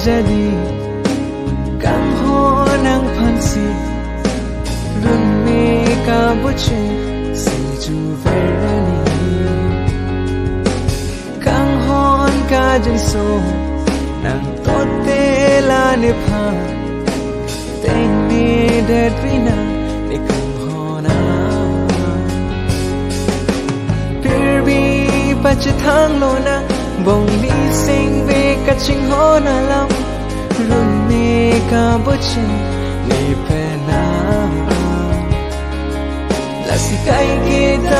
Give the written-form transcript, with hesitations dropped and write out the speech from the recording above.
jadi Kang ho nang phansi Run me ka buche Si ju verani Kang hon ka jeng so Nang tote la ne pha Teng ni det vina Ne kang hona Pir bi pach thang lo na Bong ni sing ve ka ching hona lam Run me ka buche Ni pe na La si kai kita